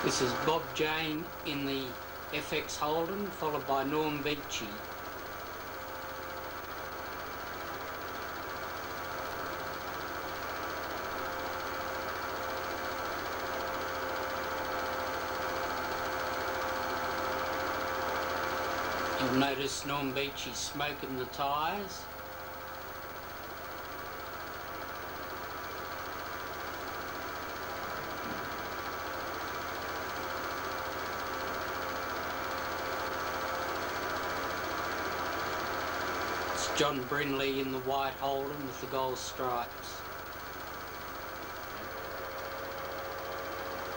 This is Bob Jane in the FX Holden, followed by Norm Beachy. You'll notice Norm Beachy smoking the tyres. It's John Brindley in the white Holden with the gold stripes.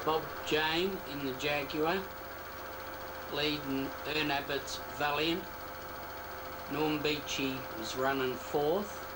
Bob Jane in the Jaguar, leading Ern Abbott's Valiant. Norm Beachy was running fourth.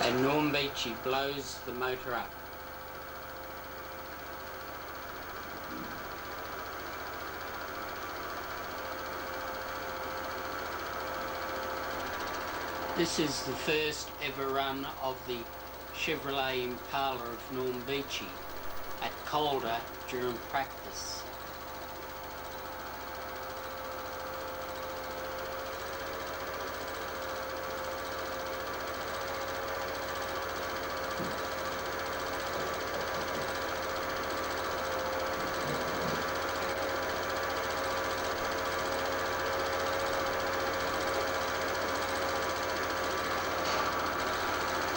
And Norm Beachy blows the motor up. This is the first ever run of the Chevrolet Impala of Norm Beachy at Calder during practice.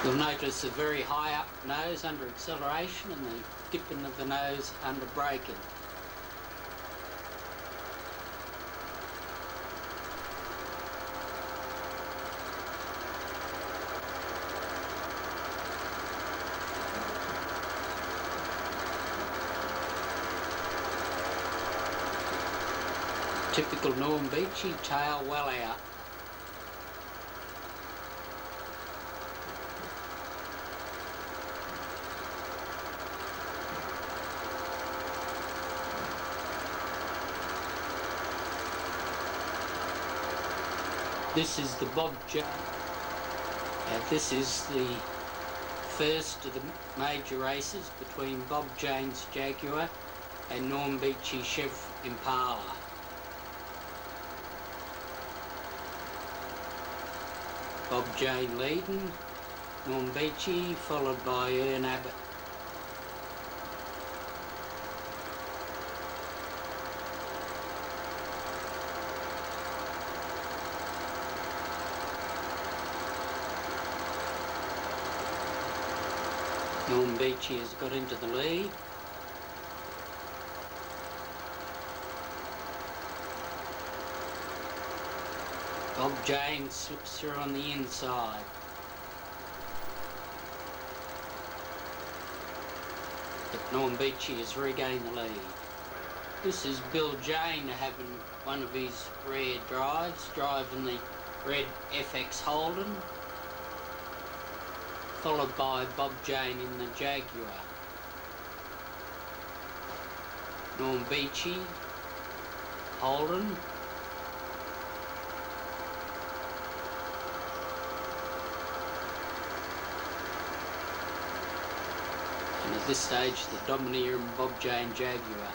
You'll notice a very high up nose under acceleration and the dipping of the nose under braking. Typical Norm Beachy, tail well out. This is the Bob Jane. This is the first of the major races between Bob Jane's Jaguar and Norm Beachy Chev Impala. Bob Jane leading, Norm Beachy followed by Ern Abbott. Norm Beachy has got into the lead. Bob Jane slips through on the inside. But Norm Beachy has regained the lead. This is Bill Jane having one of his rare drives, driving the red FX Holden, followed by Bob Jane in the Jaguar. Norm Beachy, Holden, and at this stage the Domineer and Bob Jane Jaguar.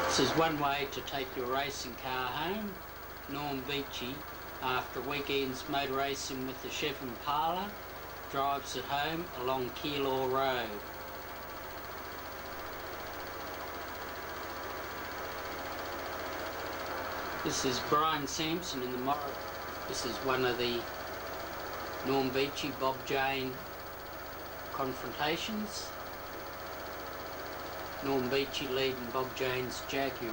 This is one way to take your racing car home. Norm Beachy, after a weekend's motor racing with the Chef Impala, drives it home along Keilor Road. This is Brian Sampson in the Morris. This is one of the Norm Beachy, Bob Jane confrontations. Norm Beachy leading Bob Jane's Jaguar.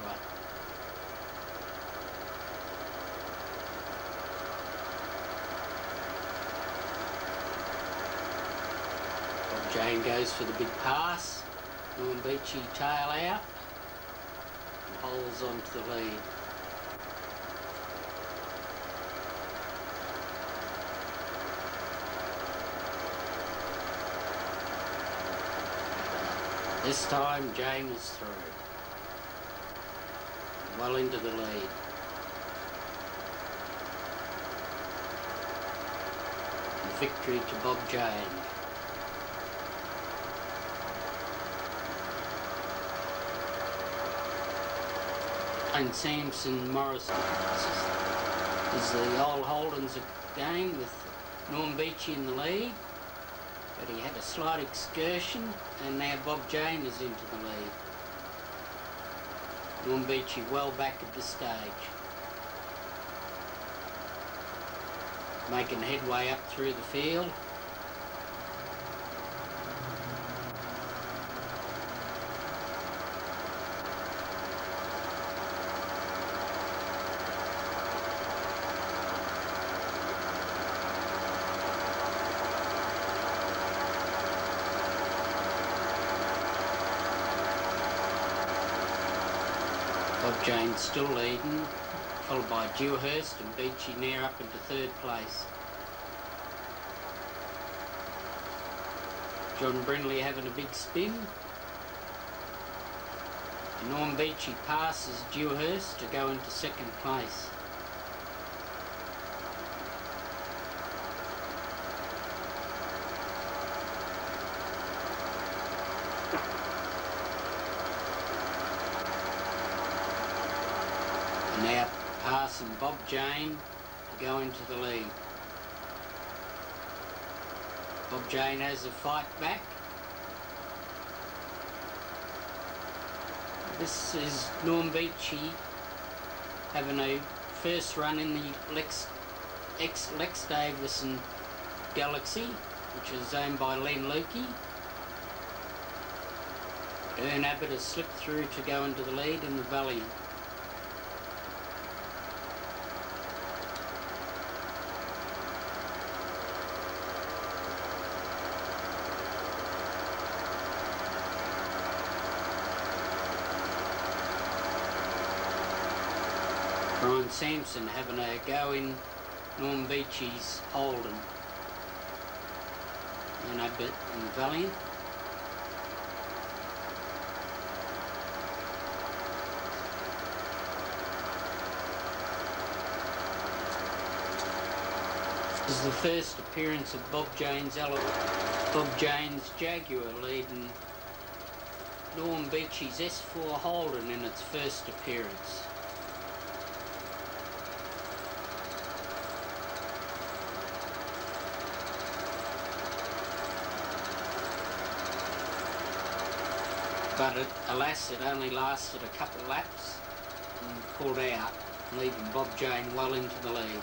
Bob Jane goes for the big pass. Norm Beachy tail out and holds on to the lead. This time Jane was through, well into the lead. And victory to Bob Jane. And Sampson Morrison. This is the old Holdens again with Norm Beachy in the lead. But he had a slight excursion, and now Bob Jane is into the lead. Norm Beachy well back at this stage. Making headway up through the field. Bob Jane still leading, followed by Dewhurst and Beachy near up into third place. John Brindley having a big spin. And Norm Beachy passes Dewhurst to go into second place. Now passing Bob Jane to go into the lead. Bob Jane has a fight back. This is Norm Beachy having a first run in the Lex Davison Galaxy, which is owned by Len Lukey. Ern Abbott has slipped through to go into the lead in the Valiant. Brian Sampson having a go in Norm Beachy's Holden. And a bit in the Valiant. This is the first appearance of Bob Jane's Jaguar leading Norm Beachy's S4 Holden in its first appearance. But alas, it only lasted a couple of laps and pulled out, leaving Bob Jane well into the lead.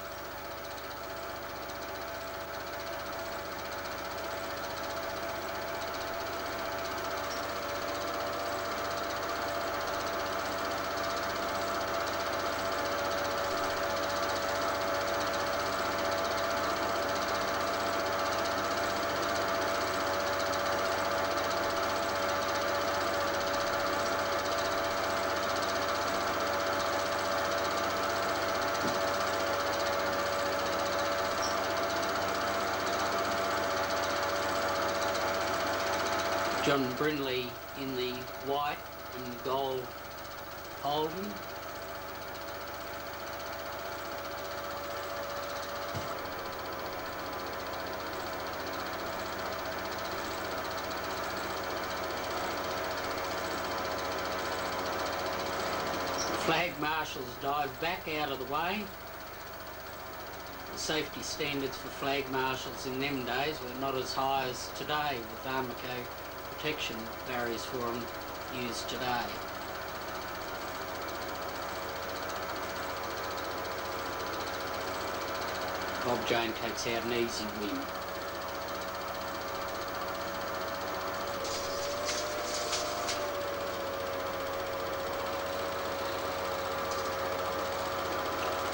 John Brindley in the white and gold Holden. flag marshals dive back out of the way. The safety standards for flag marshals in them days were not as high as today, with Armico protection barriers for them used today. Bob Jane takes out an easy win.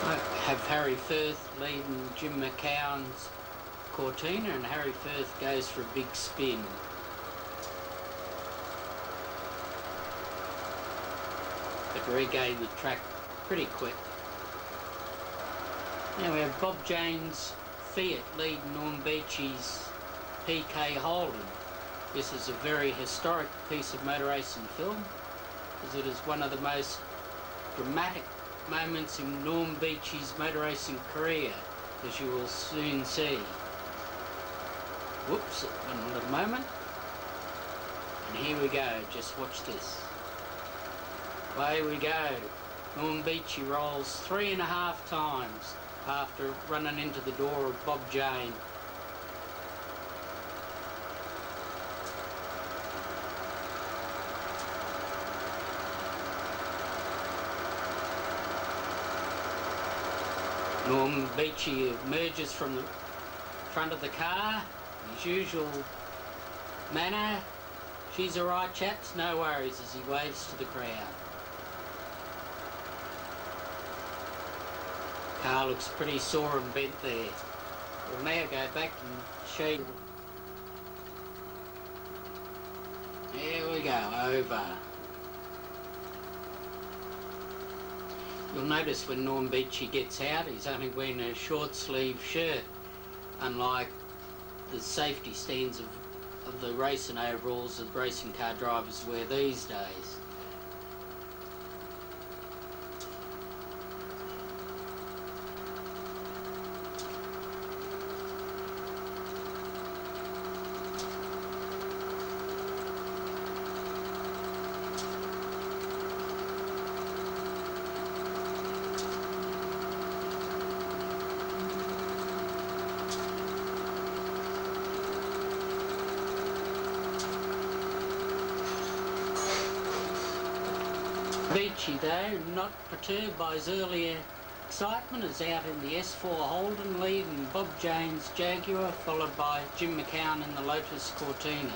I have Harry Firth leading Jim McCown's Cortina, and Harry Firth goes for a big spin. But regain the track pretty quick. Now we have Bob Jane's Fiat leading Norm Beachy's PK Holden. This is a very historic piece of motor racing film, as it is one of the most dramatic moments in Norm Beachy's motor racing career, as you will soon see. Whoops, one little moment. And here we go, just watch this. Away we go. Norm Beachy rolls 3.5 times after running into the door of Bob Jane. Norm Beachy emerges from the front of the car, his usual manner. She's alright, chaps, no worries, as he waves to the crowd. Car looks pretty sore and bent there. We'll now go back and show you. There we go, over. You'll notice when Norm Beachy gets out, he's only wearing a short sleeve shirt, unlike the safety stands of the racing overalls that racing car drivers wear these days. Beachy, though, not perturbed by his earlier excitement, is out in the S4 Holden leading Bob Jane's Jaguar, followed by Jim McCown in the Lotus Cortina.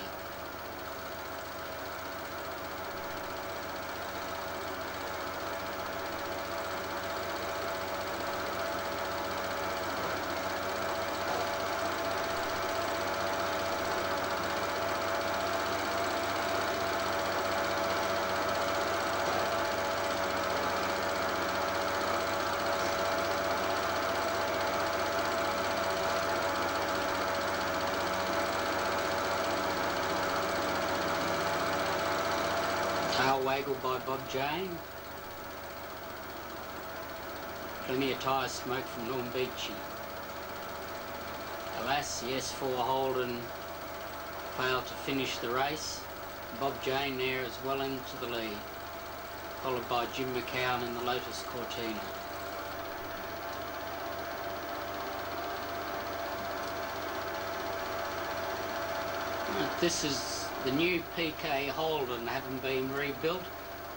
Tail waggle by Bob Jane. Plenty of tyre smoke from Norm Beachy. Alas, the S4 Holden failed to finish the race. Bob Jane there is well into the lead, followed by Jim McCown in the Lotus Cortina. This is the new PK Holden, having been rebuilt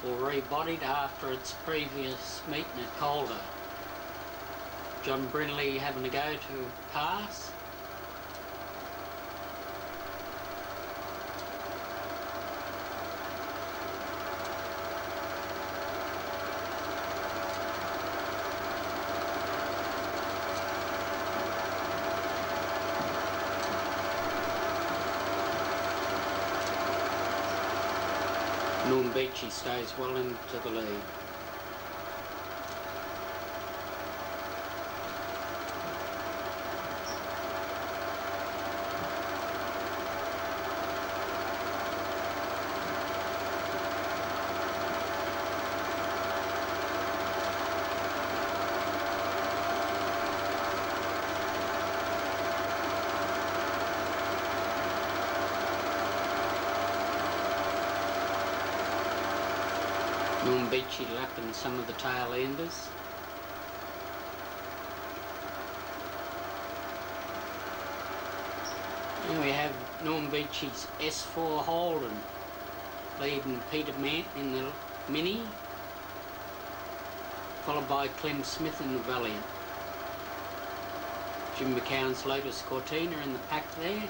or rebodied after its previous meeting at Calder. John Brindley having to go to pass. Norm Beachy stays well into the lead. Norm Beachy lapping some of the tail enders. Now we have Norm Beachy's S4 Holden leading Peter Manton in the Mini, followed by Clem Smith in the Valiant. Jim McCown's Lotus Cortina in the pack there.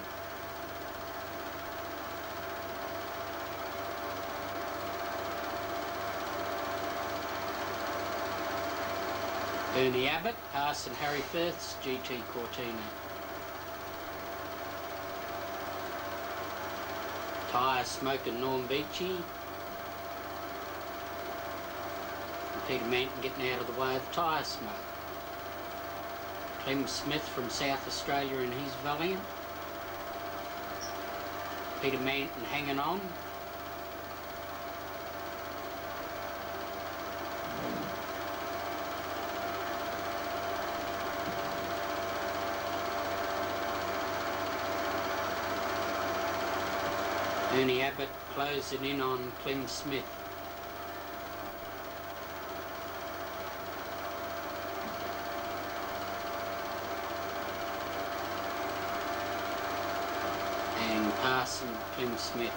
Ernie Abbott passing Harry Firth's GT Cortina. Tyre smoking Norm Beachy. And Peter Manton getting out of the way of the tyre smoke. Clem Smith from South Australia in his Valiant. Peter Manton hanging on. Ernie Abbott closing in on Clem Smith. And passing Clem Smith.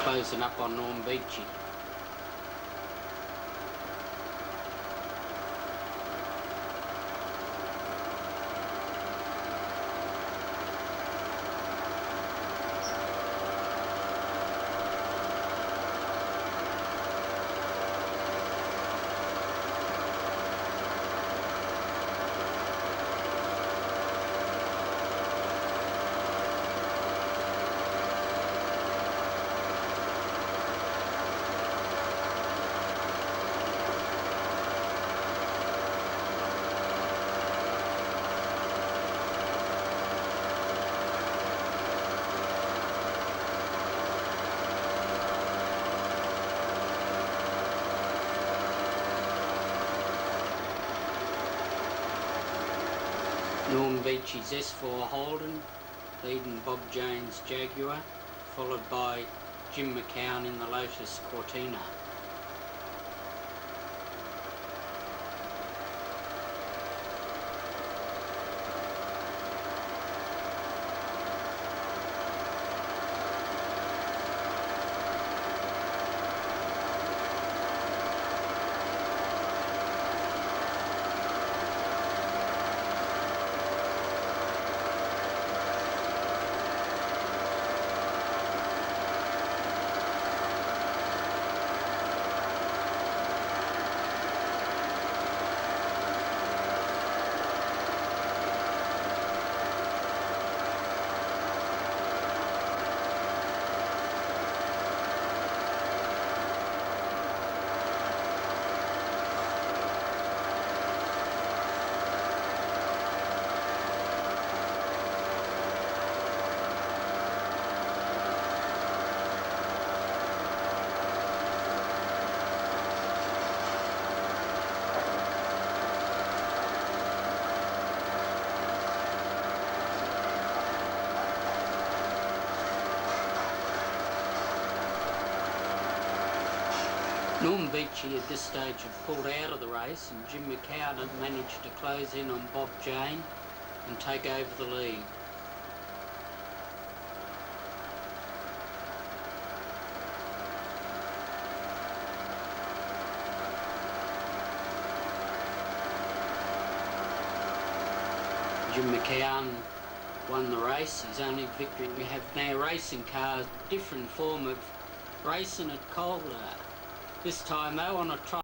Closing up on Norm Beachy. Norm Beachy's S4 Holden leading Bob Jane's Jaguar, followed by Jim McCown in the Lotus Cortina. Norm Beachy at this stage had pulled out of the race, and Jim McCown had managed to close in on Bob Jane and take over the lead. Jim McCown won the race, his only victory. We have now racing cars, different form of racing at Calder. This time though on a